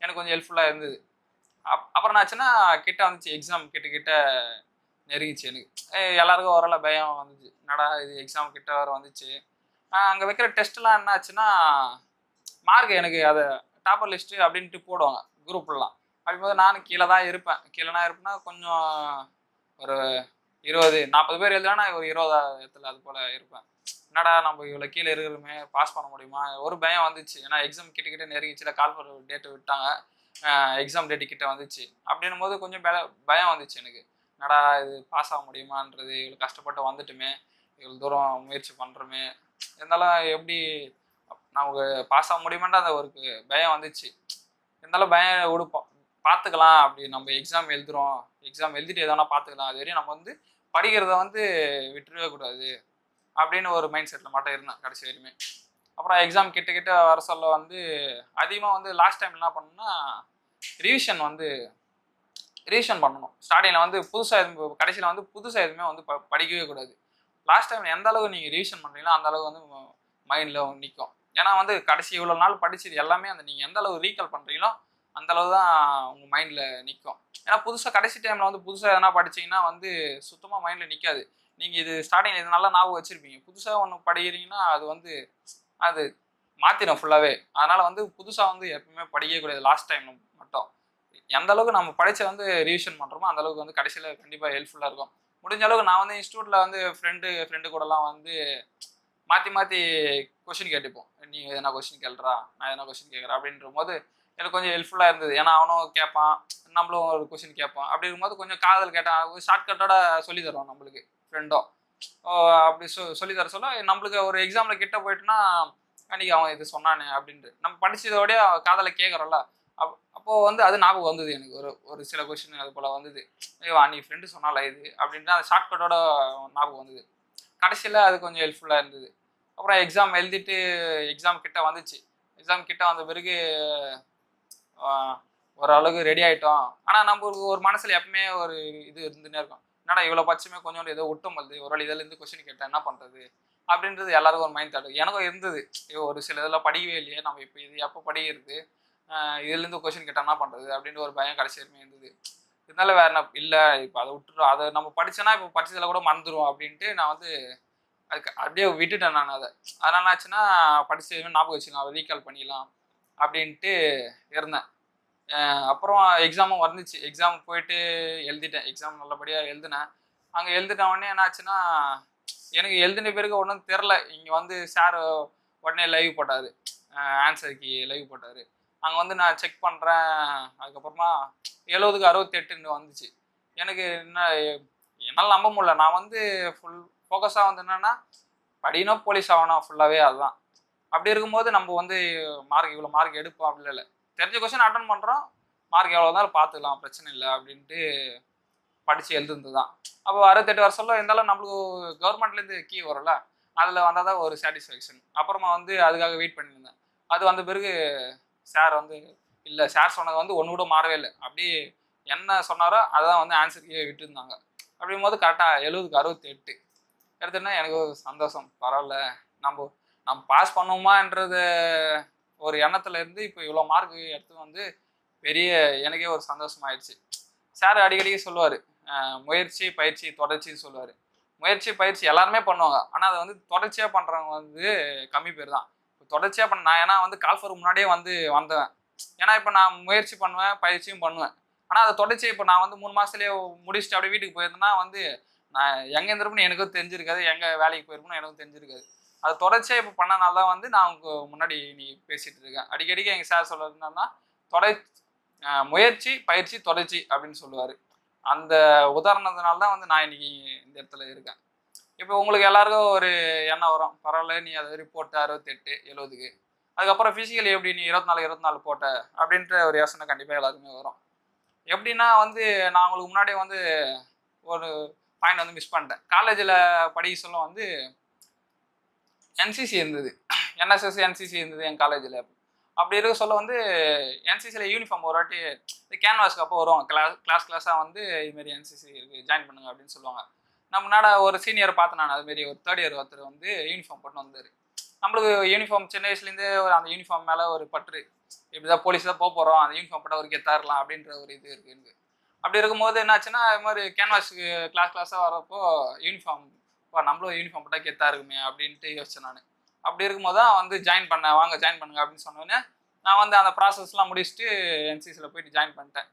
எனக்கு கொஞ்சம் ஹெல்ப்ஃபுல்லாக இருந்தது. அப்புறம் என்னாச்சுன்னா கிட்ட வந்துச்சு, எக்ஸாம் கிட்ட நெருங்கிச்சு. எனக்கு எல்லாருக்கும் ஓரளவு பயம் வந்துச்சு, என்னடா இது எக்ஸாம் கிட்ட வர வந்துச்சு. அங்கே வைக்கிற டெஸ்ட்லாம் என்ன ஆச்சுன்னா மார்க் எனக்கு அதை டாப்பர் லிஸ்ட்டு அப்படின்ட்டு போடுவாங்க குரூப்லாம். அப்படிங்கும்போது நானும் கீழே தான் இருப்பேன்னா கொஞ்சம் ஒரு 40 பேர் எழுதுனா ஒரு 20 அது போல் இருப்பேன். என்னடா நம்ம இவ்வளோ கீழே இருக்கிறோமே, பாஸ் பண்ண முடியுமா ஒரு பயம் வந்துச்சு. ஏன்னா எக்ஸாம் கிட்ட நெருங்கிச்சுல, கால்ஃபர் டேட்டு விட்டாங்க, எக்ஸாம் டேட்டு கிட்ட வந்துச்சு. அப்படின்னும் போது கொஞ்சம் பயம் வந்துச்சு எனக்கு. என்னடா இது பாஸ் ஆக முடியுமான்றது, இவ்வளோ கஷ்டப்பட்டு வந்துட்டுமே, இவ்வளோ தூரம் முயற்சி பண்ணுறோமே, இருந்தாலும் எப்படி நமக்கு பாஸ் ஆக முடியுமான்ற அந்த ஒரு பயம் வந்துச்சு. இருந்தாலும் பயம் விடுப்போம், பார்த்துக்கலாம். அப்படி நம்ம எக்ஸாம் எழுதிட்டு எதனா பார்த்துக்கலாம், அது வரையும் நம்ம வந்து படிக்கிறத வந்து விட்டுறவே கூடாது அப்படின்னு ஒரு மைண்ட் செட்டில் மட்டும் இருந்தேன் கடைசி வரையுமே. அப்புறம் எக்ஸாம் கிட்ட வர சொல்ல வந்து அதிகமாக வந்து லாஸ்ட் டைம் என்ன பண்ணணும்னா ரிவிஷன் பண்ணணும். ஸ்டார்டிங்கில் வந்து புதுசாக கடைசியில் வந்து புதுசாக எதுவுமே வந்து படிக்கவே கூடாது. லாஸ்ட் டைம் எந்த அளவுக்கு நீங்கள் ரிவிஷன் பண்ணுறீங்களோ அந்த அளவுக்கு வந்து மைண்டில் நிற்கும். ஏன்னா வந்து கடைசி இவ்வளோ நாள் படிச்சது எல்லாமே அந்த நீங்கள் எந்த அளவு ரீகால் பண்ணுறீங்களோ அந்த அளவு தான் உங்கள் மைண்டில் நிற்கும். ஏன்னா கடைசி டைமில் வந்து புதுசாக எதனா படிச்சிங்கன்னா வந்து சுத்தமாக மைண்டில் நிற்காது. நீங்கள் இது ஸ்டார்டிங்கில் இது நல்லா ஞாபகம் வச்சுருப்பீங்க, புதுசாக ஒன்று படிக்கிறீங்கன்னா அது மாற்றிடும் ஃபுல்லாகவே. அதனால் வந்து புதுசாக வந்து எப்பவுமே படிக்கவே கூடாது லாஸ்ட் டைம் மட்டும். எந்த அளவுக்கு நம்ம படித்த வந்து ரிவிஷன் பண்ணுறோமோ அந்த அளவுக்கு வந்து கடைசியில் கண்டிப்பாக ஹெல்ப்ஃபுல்லாக இருக்கும். முடிஞ்ச அளவுக்கு நான் வந்து இன்ஸ்டியூட்டில் வந்து ஃப்ரெண்டு கூடலாம் வந்து மாற்றி கொஷின் கேட்டுப்போம். நீ எதனா கொஷின் கேள்றா, நான் எதனா கொஷின் கேட்குறேன் அப்படின்ற போது எனக்கு கொஞ்சம் ஹெல்ப்ஃபுல்லாக இருந்தது. ஏன்னா அவனும் கேட்பான், நம்மளும் ஒரு கொஷின் கேட்பான். அப்படி இருக்கும்போது கொஞ்சம் காதல் கேட்டான், ஷார்ட்கட்டோட சொல்லி தருவோம் நம்மளுக்கு ஃப்ரெண்டோ. அப்படி சொல்லி தர சொல்ல நம்மளுக்கு ஒரு எக்ஸாமில் கிட்ட போயிட்டுனா அன்றைக்கி அவன் இது சொன்னானே அப்படின்ட்டு நம்ம படித்ததோடய காதலை கேட்குறோம்ல, அப்போது வந்து அது ஞாபகம் வந்தது எனக்கு. ஒரு சில கொஷின் அது போல் வந்தது, அன்றைக்கி ஃப்ரெண்டு சொன்னால இது அப்படின்ட்டு அந்த ஷார்ட்கட்டோட ஞாபகம் வந்தது. கடைசியில் அது கொஞ்சம் ஹெல்ப்ஃபுல்லாக இருந்தது. அப்புறம் எக்ஸாம் கிட்ட வந்துச்சு. எக்ஸாம் கிட்ட வந்த பிறகு ஓரளவுக்கு ரெடி ஆகிட்டோம். ஆனால் நம்மளுக்கு ஒரு மனசில் எப்பவுமே ஒரு இது இருந்துகிட்டே இருக்கும், என்னடா இவ்வளோ பட்சமே கொஞ்சோண்டு ஏதோ விட்டும் வருது, ஒரு இதிலேருந்து கொஸ்டின் கேட்டேன் என்ன பண்ணுறது அப்படின்றது எல்லாருக்கும் ஒரு மைண்ட் தாட். எனக்கும் இருந்தது, ஒரு சில இதெல்லாம் படிக்கவே இல்லையே, நம்ம இப்போ இது எப்போ படிக்கிறது, இதுலேருந்து கொஸ்டின் கேட்டால் என்ன பண்ணுறது அப்படின்ற ஒரு பயம் கடைசி வரைக்கும் இருந்தது. இருந்தாலும் வேறு என்ன இல்லை, இப்போ அதை விட்டுரும், அதை நம்ம படித்தோன்னா இப்போ படித்ததில் கூட மறந்துடும் அப்படின்ட்டு நான் வந்து அதுக்கு அப்படியே விட்டுட்டேன் நான் அதை. அதனால் என்ன ஆச்சுன்னா படித்து ஞாபகம் வச்சுக்கலாம், அதை ரீகால் பண்ணிடலாம் அப்படின்ட்டு இருந்தேன். அப்புறம் எக்ஸாமும் வந்துச்சு. எக்ஸாம் போயிட்டு எழுதிட்டேன், எக்ஸாம் நல்லபடியாக எழுதினேன். அங்கே எழுதிட்ட உடனே என்ன ஆச்சுன்னா எனக்கு எழுதின பிறகு ஒன்றும் தெரில. இங்கே வந்து சார் உடனே லைவ் போட்டார், ஆன்சருக்கு லைவ் போட்டார். அங்கே வந்து நான் செக் பண்ணுறேன், அதுக்கப்புறமா 70க்கு 68 வந்துச்சு. எனக்கு என்னால் நம்ப முடியல. நான் வந்து ஃபுல் ஃபோக்கஸாக வந்து என்னென்னா படிக்கணும், போலீஸ் ஆகணும், ஃபுல்லாகவே அதுதான். அப்படி இருக்கும்போது நம்ம வந்து இவ்வளோ மார்க் எடுப்போம் அப்படி இல்லை, தெரிஞ்ச கொஸ்டின் அட்டன் பண்ணுறோம், மார்க் எவ்வளோ இருந்தாலும் பார்த்துக்கலாம், பிரச்சனை இல்லை அப்படின்ட்டு படித்து எழுதுனது தான். அப்போ 68 வருஷம்ல இருந்தாலும் நம்மளுக்கு கவர்மெண்ட்லேருந்து கீ வரும்ல, அதில் வந்தால் தான் ஒரு சாட்டிஸ்ஃபேக்ஷன். அப்புறமா வந்து அதுக்காக வெயிட் பண்ணியிருந்தேன். அது வந்த பிறகு சார் வந்து இல்லை, சார் சொன்னது வந்து ஒன்று கூட மாறவே இல்லை, அப்படி என்ன சொன்னாரோ அதான் வந்து ஆன்சருக்கே விட்டுருந்தாங்க. அப்படிங்கும்போது கரெக்டாக 70க்கு 68 எடுத்துன்னா எனக்கு ஒரு சந்தோஷம். பரவாயில்ல, நம்ம நம்ம பாஸ் பண்ணுவோமான்றது ஒரு எண்ணத்துல இருந்து இப்போ இவ்வளோ மார்க் எடுத்து வந்து பெரிய எனக்கே ஒரு சந்தோஷமாயிடுச்சு. சார் அடிக்கடி சொல்லுவார், முயற்சி பயிற்சி தொடர்ச்சின்னு சொல்லுவார். முயற்சி பயிற்சி எல்லாருமே பண்ணுவாங்க, ஆனால் அதை வந்து தொடர்ச்சியாக பண்ணுறவங்க வந்து கம்மி பேர் தான். தொடர்ச்சியாக நான் ஏன்னா வந்து கால்ஃபருக்கு முன்னாடியே வந்தேன். ஏன்னா இப்போ நான் முயற்சி பண்ணுவேன், பயிற்சியும் பண்ணுவேன். ஆனால் அதை தொடர்ச்சி இப்போ நான் வந்து 3 மாதத்துலேயே முடிச்சுட்டு அப்படியே வீட்டுக்கு போயிருந்தேன்னா வந்து நான் எங்கே இருந்திருப்பேன்னு எனக்கும் தெரிஞ்சிருக்காது, எங்கே வேலைக்கு போயிருக்கணும் எனக்கும் தெரிஞ்சிருக்காது. அது தொடர்ச்சியாக இப்போ பண்ணனால தான் வந்து நான் உங்க முன்னாடி நீ பேசிகிட்டு இருக்கேன். அடிக்கடிக்கு எங்கள் சார் சொல்கிறது என்னன்னா, முயற்சி பயிற்சி தொடர்ச்சி அப்படின்னு சொல்லுவார். அந்த உதாரணத்தினால தான் வந்து நான் இன்னைக்கு இந்த இடத்துல இருக்கேன். இப்போ உங்களுக்கு எல்லாருக்கும் ஒரு எண்ணம் வரும், பரவாயில்ல நீ அதை போட்ட 68 70க்கு, அதுக்கப்புறம் ஃபிசிக்கல் எப்படி நீ 24 போட்ட அப்படின்ற ஒரு யோசனை கண்டிப்பாக எல்லாருக்குமே வரும். எப்படின்னா வந்து நான் உங்களுக்கு முன்னாடியே வந்து ஒரு பாயிண்ட் வந்து மிஸ் பண்ணிட்டேன். காலேஜில் படிக்க சொல்ல வந்து என்சிசி இருந்தது, என்எஸ்எஸ் என்சிசி இருந்தது என் காலேஜில். அப்படி இருக்க சொல்ல வந்து என்சிசியில் யூனிஃபார்ம் ஒரு வாட்டி கேன்வாஸ்க்கு அப்போ வருவாங்க, கிளாஸாக வந்து இதுமாரி என்சிசி இருக்குது ஜாயின் பண்ணுங்க அப்படின்னு சொல்லுவாங்க. நம்ம முன்னாடி ஒரு சீனியர் பார்த்தேன் நான், அதுமாரி ஒரு 3rd இயர் ஒருத்தர் வந்து யூனிஃபார்ம் போட்டு வந்தார். நம்மளுக்கு யூனிஃபார்ம் சின்ன வயசுலேருந்தே அந்த யூனிஃபார்ம் மேலே ஒரு பற்று, இப்படிதான் போலீஸ் தான் போகிறோம், அந்த யூனிஃபார்ம் போட்டால் ஒரு கெத்தாரலாம் அப்படின்ற ஒரு இது இருக்குது எனக்கு. அப்படி இருக்கும்போது என்னாச்சுன்னா, இது மாதிரி கேன்வாஸுக்கு கிளாஸாக வரப்போ யூனிஃபார்ம் நம்மளும் யூனிஃபார்ம் போட்டால் கெத்தாக இருக்குமே அப்படின்ட்டு யோசிச்சேன் நான். அப்படி இருக்கும்போது தான் வந்து ஜாயின் பண்ணேன், வாங்க ஜாயின் பண்ணுங்க அப்படின்னு சொன்னோன்னே நான் வந்து அந்த ப்ராசஸ்லாம் முடிச்சுட்டு என்சிசியில் போயிட்டு ஜாயின் பண்ணிட்டேன்.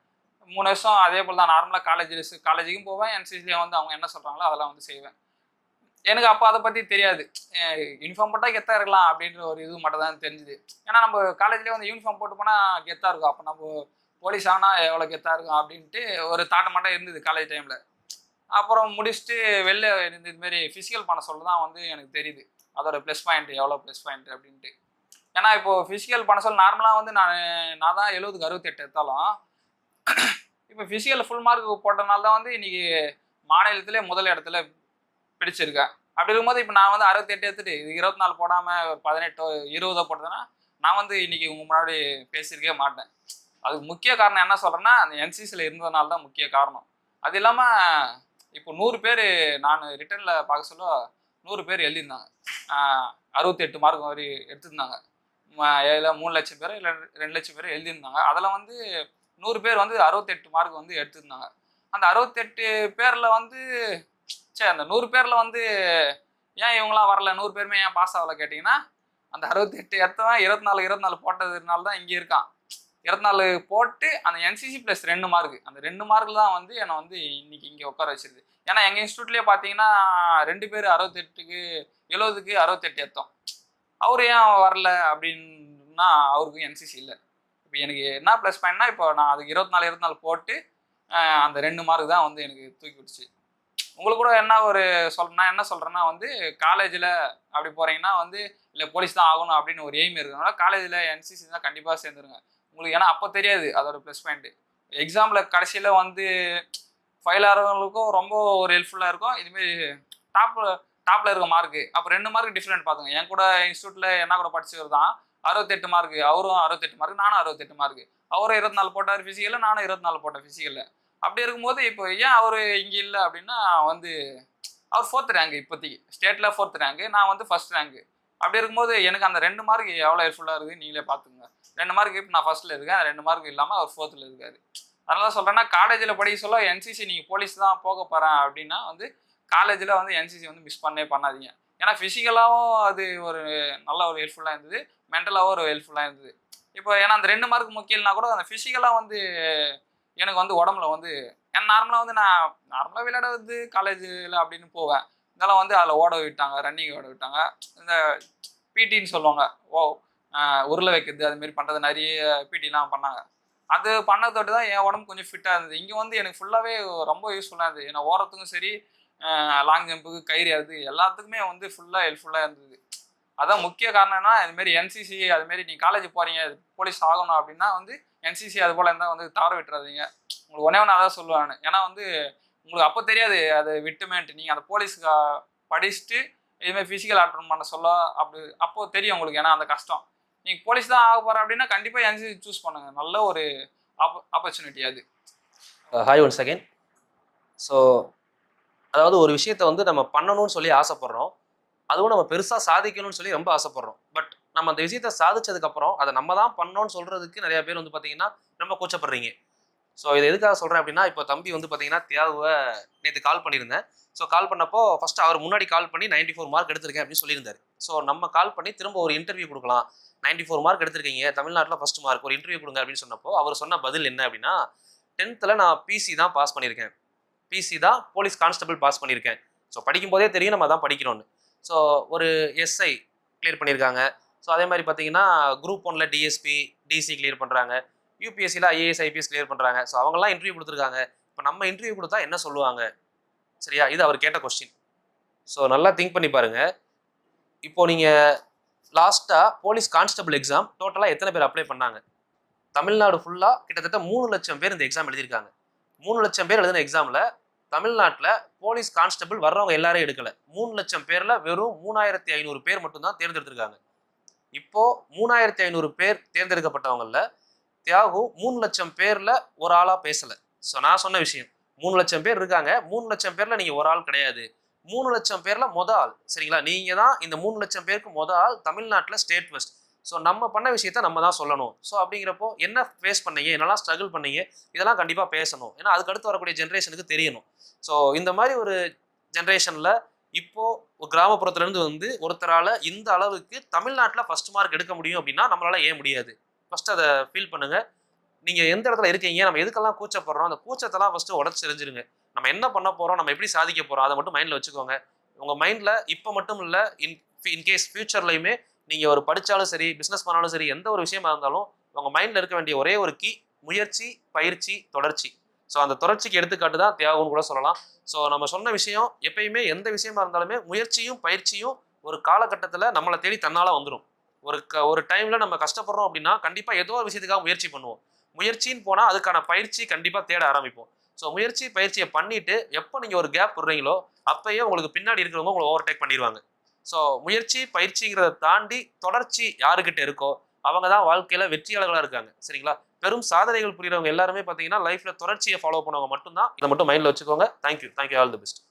3 வருஷம் அதே போல் தான் நார்மலாக காலேஜுக்கும் போவேன், என்சிசிலையும் வந்து அவங்க என்ன சொல்கிறாங்களோ அதெல்லாம் வந்து செய்வேன். எனக்கு அப்போ அதை பற்றி தெரியாது, யூனிஃபார்ம் போட்டால் கெத்தாக இருக்கலாம் அப்படின்ற ஒரு இது மட்டும் தான் தெரிஞ்சுது. ஏன்னா நம்ம காலேஜ்லேயே வந்து யூனிஃபார்ம் போட்டு போனால் கெத்தாக இருக்கும், அப்போ நம்ம போலீஸ் ஆனால் எவ்வளோ கெத்தாக இருக்கும் அப்படின்ட்டு ஒரு தாட் மட்டும் இருந்தது காலேஜ் டைமில். அப்புறம் முடிச்சுட்டு வெளில இதுமாரி ஃபிசிக்கல் பண்ண சொல்ல தான் வந்து எனக்கு தெரியுது அதோட ப்ளஸ் பாயிண்ட் எவ்வளோ ப்ளஸ் பாயிண்ட் அப்படின்ட்டு. ஏன்னா இப்போது ஃபிசிக்கல் பண்ண சொல்ல நார்மலாக வந்து நான் தான் 70க்கு 68 எடுத்தாலும் இப்போ ஃபிசிக்கலில் ஃபுல் மார்க் போட்டனால தான் வந்து இன்றைக்கி மாநிலத்திலே முதல் இடத்துல பிடிச்சிருக்கேன். அப்படி இருக்கும்போது இப்போ நான் வந்து 68 எடுத்துட்டு இது 24 போடாமல் ஒரு 18 20 போட்டதுன்னா நான் வந்து இன்றைக்கி உங்கள் முன்னாடி பேசியிருக்கவே மாட்டேன். அதுக்கு முக்கிய காரணம் என்ன சொல்கிறேன்னா, அந்த என்சிசியில் இருந்ததுனால தான் முக்கிய காரணம். அது இல்லாமல் இப்போ 100 பேர் நான் ரிட்டர்னில் பார்க்க சொல்ல 100 பேர் எழுதியிருந்தாங்க, 68 மார்க் மாதிரி எடுத்துருந்தாங்க. 3 லட்சம் பேர் இல்லை 2 லட்சம் பேர் எழுதியிருந்தாங்க. அதில் வந்து 100 பேர் வந்து 68 மார்க் வந்து எடுத்திருந்தாங்க. அந்த 68 பேரில் வந்து அந்த 100 பேரில் வந்து ஏன் இவங்களாம் வரல, 100 பேருமே ஏன் பாஸ் ஆகலை கேட்டிங்கன்னா, அந்த 68 எடுத்தவன் 24 போட்டதுனால தான் இங்கே இருக்கான். 24 போட்டு அந்த என்சிசி ப்ளஸ் 2 மார்க், அந்த 2 மார்க்கில் தான் வந்து என்னை வந்து இன்னைக்கு இங்கே உட்கார வச்சிருது. ஏன்னா எங்கள் இன்ஸ்டியூட்லேயே பார்த்தீங்கன்னா 2 பேர் 68க்கு 70க்கு 68 எடுத்தோம். அவர் ஏன் வரல அப்படின்னா அவருக்கு என்சிசி இல்லை. இப்போ எனக்கு என்ன ப்ளஸ் பாயிண்ட்னா, இப்போ நான் அதுக்கு 24 போட்டு அந்த 2 மார்க் தான் வந்து எனக்கு தூக்கி விட்டுச்சு. உங்களுக்கு கூட என்ன ஒரு நான் என்ன சொல்கிறேன்னா வந்து, காலேஜில் அப்படி போகிறீங்கன்னா வந்து இல்லை போலீஸ் தான் ஆகணும் அப்படின்னு ஒரு எய்ம் இருக்கிறதுனால காலேஜில் என்சிசி தான் கண்டிப்பாக சேர்ந்துருங்க உங்களுக்கு. ஏன்னா அப்போ தெரியாது அதோட ப்ளஸ் பாயிண்ட்டு. எக்ஸாமில் கடைசியில் வந்து ஃபெயில் ஆகிறவங்களுக்கும் ரொம்ப ஒரு ஹெல்ப்ஃபுல்லாக இருக்கும். இதுமாரி டாப்பில் இருக்க மார்க்கு அப்போ 2 மார்க் டிஃப்ரெண்ட் பார்த்துங்க. என் கூட இன்ஸ்டியூட்டில் என்ன கூட படிச்சவர் தான் 68 மார்க்கு, அவரும் 68 மார்க், நானும் 68 மார்க்கு. அவரும் 24 போட்டார் ஃபிசிக்கலில், நானும் 24 போட்டேன் ஃபிசிக்கலில். அப்படி இருக்கும்போது இப்போ ஏன் அவர் இங்கே இல்லை அப்படின்னா வந்து அவர் 4th ரேங்க், இப்போதைக்கு ஸ்டேட்டில் 4th ரேங்க்கு, நான் வந்து 1st ரேங்க்கு. அப்படி இருக்கும்போது எனக்கு அந்த 2 மார்க் எவ்வளோ ஹெல்ப்ஃபுல்லாக இருக்குது நீங்களே பார்த்துங்க. 2 மார்க் இப்போ நான் 1ஸ்ட்டில் இருக்கேன், 2 மார்க் இல்லாமல் அவர் 4th இருக்காரு. அதனால சொல்கிறேன்னா, காலேஜில் படிக்க சொல்ல என்சிசி நீங்கள் போலீஸ் தான் போக போகிறேன் அப்படின்னா வந்து காலேஜில் வந்து என்சிசி வந்து மிஸ் பண்ணாதீங்க. ஏன்னா ஃபிசிக்கலாகவும் அது ஒரு நல்ல ஒரு ஹெல்ப்ஃபுல்லாக இருந்தது, மென்டலாகவும் ஒரு ஹெல்ப்ஃபுல்லாக இருந்தது. இப்போ ஏன்னா அந்த 2 மார்க் முக்கியம்னா கூட அந்த ஃபிசிக்கலாக வந்து எனக்கு வந்து உடம்புல வந்து ஏன்னா நார்மலாக வந்து நான் நார்மலாக விளையாட வந்து காலேஜில் அப்படின்னு போவேன். இதெல்லாம் வந்து அதில் ஓட விட்டாங்க, ரன்னிங் ஓட விட்டாங்க, இந்த பிடின்னு சொல்லுவாங்க, உருளை வைக்கிறது அதுமாரி பண்ணுறது, நிறைய பிடிலாம் பண்ணாங்க. அது பண்ணதோடு தான் என் உடம்பு கொஞ்சம் ஃபிட்டாக இருந்தது. இங்கே வந்து எனக்கு ஃபுல்லாகவே ரொம்ப யூஸ்ஃபுல்லாக இருந்தது. ஏன்னா ஓரத்துக்கும் சரி, லாங் ஜம்புக்கு, கயிறு அது எல்லாத்துக்குமே வந்து ஃபுல்லாக ஹெல்ப்ஃபுல்லாக இருந்தது. அதான் முக்கிய காரணம்னா, இதுமாரி என்சிசி அதுமாரி நீங்கள் காலேஜ் போகிறீங்க போலீஸ் ஆகணும் அப்படின்னா வந்து என்சிசி அது போல் இருந்தால் வந்து தவற விட்டுறாதீங்க. உங்களுக்கு ஒன்றே ஒன்று அதான் சொல்லுவேன் நான். ஏன்னா வந்து உங்களுக்கு அப்போ தெரியாது அது விட்டுமேன்ட்டு, நீங்கள் அந்த போலீஸுக்கு படிச்சுட்டு இதுமாதிரி ஃபிசிக்கல் அட்டன் பண்ண சொல்ல அப்படி அப்போது தெரியும் உங்களுக்கு. ஏன்னா அந்த கஷ்டம் நீங்கள் போலீஸ் தான் ஆக போகிறேன் அப்படின்னா கண்டிப்பாக என்சிசி சூஸ் பண்ணுங்க. நல்ல ஒரு ஆப்பர்ச்சுனிட்டி அது. Hi once again. ஸோ அதாவது ஒரு விஷயத்தை வந்து நம்ம பண்ணணும்னு சொல்லி ஆசைப்படுறோம், அதுவும் நம்ம பெருசாக சாதிக்கணும்னு சொல்லி ரொம்ப ஆசைப்படுறோம். பட் நம்ம அந்த விஷயத்தை சாதிச்சதுக்கப்புறம் அதை நம்ம தான் பண்ணோம்னு சொல்கிறதுக்கு நிறைய பேர் வந்து பார்த்தீங்கன்னா ரொம்ப கூச்சப்படுறீங்க. ஸோ இது எதுக்காக சொல்கிறேன் அப்படின்னா, இப்போ தம்பி வந்து பார்த்தீங்கன்னா தியாகுவை நேற்று கால் பண்ணியிருந்தேன். ஸோ கால் பண்ணப்போ ஃபஸ்ட்டு அவர் முன்னாடி கால் பண்ணி 94 மார்க் எடுத்திருக்கேன் அப்படின்னு சொல்லியிருந்தாரு. ஸோ நம்ம கால் பண்ணி திரும்ப ஒரு இன்டர்வியூ கொடுக்கலாம், 94 மார்க் எடுத்திருக்கீங்க, தமிழ்நாட்டில் ஃபர்ஸ்ட் மார்க், ஒரு இன்டர்வியூ கொடுங்க அப்படின்னு சொன்னப்போ அவர் சொன்ன பதில் என்ன அப்படின்னா, 10th நான் பிசி தான் பாஸ் பண்ணியிருக்கேன், பிசி தான் போலீஸ் கான்ஸ்டபிள் பாஸ் பண்ணியிருக்கேன். ஸோ படிக்கும்போதே தெரியும் நம்ம தான் படிக்கணும்னு. ஸோ ஒரு எஸ்ஐ கிளியர் பண்ணியிருக்காங்க. ஸோ அதே மாதிரி பார்த்தீங்கன்னா குரூப் 1ல் டிஎஸ்பி டிசி கிளியர் பண்ணுறாங்க, யூபிஎஸ்சியில் ஐஏஎஸ் ஐபிஎஸ் கிளியர் பண்ணுறாங்க. ஸோ அவங்கெல்லாம் இன்டர்வியூ கொடுத்துருக்காங்க. இப்போ நம்ம இன்டர்வியூ கொடுத்தா என்ன சொல்லுவாங்க? சரியா, இது அவர் கேட்ட கொஸ்டின். ஸோ நல்லா திங்க் பண்ணி பாருங்க. இப்போ நீங்கள் லாஸ்ட்டாக போலீஸ் கான்ஸ்டபிள் எக்ஸாம் டோட்டலாக எத்தனை பேர் அப்ளை பண்ணாங்க? தமிழ்நாடு ஃபுல்லாக கிட்டத்தட்ட 3 லட்சம் பேர் இந்த எக்ஸாம் எழுதியிருக்காங்க. 3 லட்சம் பேர் எழுதின எக்ஸாமில் தமிழ்நாட்டில் போலீஸ் கான்ஸ்டபிள் வர்றவங்க எல்லாரும் எடுக்கல. 3 லட்சம் பேரில் வெறும் 3500 பேர் மட்டும்தான் தேர்ந்தெடுத்திருக்காங்க. இப்போ 3500 பேர் தேர்ந்தெடுக்கப்பட்டவங்களில் தியாகு 3 லட்சம் பேர்ல ஒரு ஆளா பேசல. ஸோ நான் சொன்ன விஷயம், 3 லட்சம் பேர் இருக்காங்க, 3 லட்சம் பேர்ல நீங்க ஒரு ஆள் கிடையாது, 3 லட்சம் பேர்ல ஆள். சரிங்களா, நீங்க தான் இந்த 3 லட்சம் பேருக்கு ஆள் தமிழ்நாட்டில் ஸ்டேட் ஃபர்ஸ்ட். ஸோ நம்ம பண்ண விஷயத்த நம்ம தான் சொல்லணும். ஸோ அப்படிங்கிறப்போ என்ன ஃபேஸ் பண்ணீங்க, என்னெல்லாம் ஸ்ட்ரகிள் பண்ணீங்க, இதெல்லாம் கண்டிப்பாக பேசணும். ஏன்னா அதுக்கு அடுத்து வரக்கூடிய ஜென்ரேஷனுக்கு தெரியணும். ஸோ இந்த மாதிரி ஒரு ஜென்ரேஷனில் இப்போ ஒரு கிராமப்புறத்துலேருந்து வந்து ஒருத்தரால் இந்த அளவுக்கு தமிழ்நாட்டில் ஃபர்ஸ்ட் மார்க் எடுக்க முடியும் அப்படின்னா நம்மளால ஏன் முடியாது? ஃபர்ஸ்ட் அதை ஃபீல் பண்ணுங்க. நீங்கள் எந்த இடத்துல இருக்கீங்க, நம்ம எதுக்கெல்லாம் கூச்சப்படுறோம், அந்த கூச்சத்தெல்லாம் ஃபர்ஸ்ட் உடச்சு தெரிஞ்சிருங்க. நம்ம என்ன பண்ண போகிறோம், நம்ம எப்படி சாதிக்க போகிறோம், அதை மட்டும் மைண்டில் வச்சுக்கோங்க. உங்கள் மைண்டில் இப்போ மட்டும் இல்லை, இன்கேஸ் ஃபியூச்சர்லையுமே நீங்கள் ஒரு படித்தாலும் சரி, பிஸ்னஸ் பண்ணாலும் சரி, எந்த ஒரு விஷயமா இருந்தாலும் உங்கள் மைண்டில் இருக்க வேண்டிய ஒரே ஒரு கீ முயற்சி, பயிற்சி, தொடர்ச்சி. ஸோ அந்த தொடர்ச்சிக்கு எடுத்துக்காட்டு தான் தியாகுன்னு கூட சொல்லலாம். ஸோ நம்ம சொன்ன விஷயம் எப்பயுமே எந்த விஷயமா இருந்தாலுமே முயற்சியும் பயிற்சியும் ஒரு காலகட்டத்தில் நம்மளை தேடி தன்னால் வந்துடும். ஒரு டைமில் நம்ம கஷ்டப்படுறோம் அப்படின்னா கண்டிப்பாக ஏதோ ஒரு விஷயத்துக்காக முயற்சி பண்ணுவோம். முயற்சின்னு போனால் அதுக்கான பயிற்சி கண்டிப்பாக தேட ஆரம்பிப்போம். ஸோ முயற்சி பயிற்சியை பண்ணிட்டு எப்போ நீங்கள் ஒரு கேப் விடுறீங்களோ அப்பயே உங்களுக்கு பின்னாடி இருக்கிறவங்க உங்களை ஓவர்டேக் பண்ணிடுவாங்க. ஸோ முயற்சி பயிற்சிங்கிறத தாண்டி தொடர்ச்சி யாருக்கிட்ட இருக்கோ அவங்க தான் வாழ்க்கையில் வெற்றியாளர்களாக இருக்காங்க. சரிங்களா, பெரும் சாதனைகள் புரிகிறவங்க எல்லாருமே பார்த்தீங்கன்னா லைஃப்பில் தொடர்ச்சியை ஃபாலோ பண்ணவங்க மட்டும்தான். இதை மட்டும் மைண்டில் வச்சுக்கோங்க. Thank you all the best.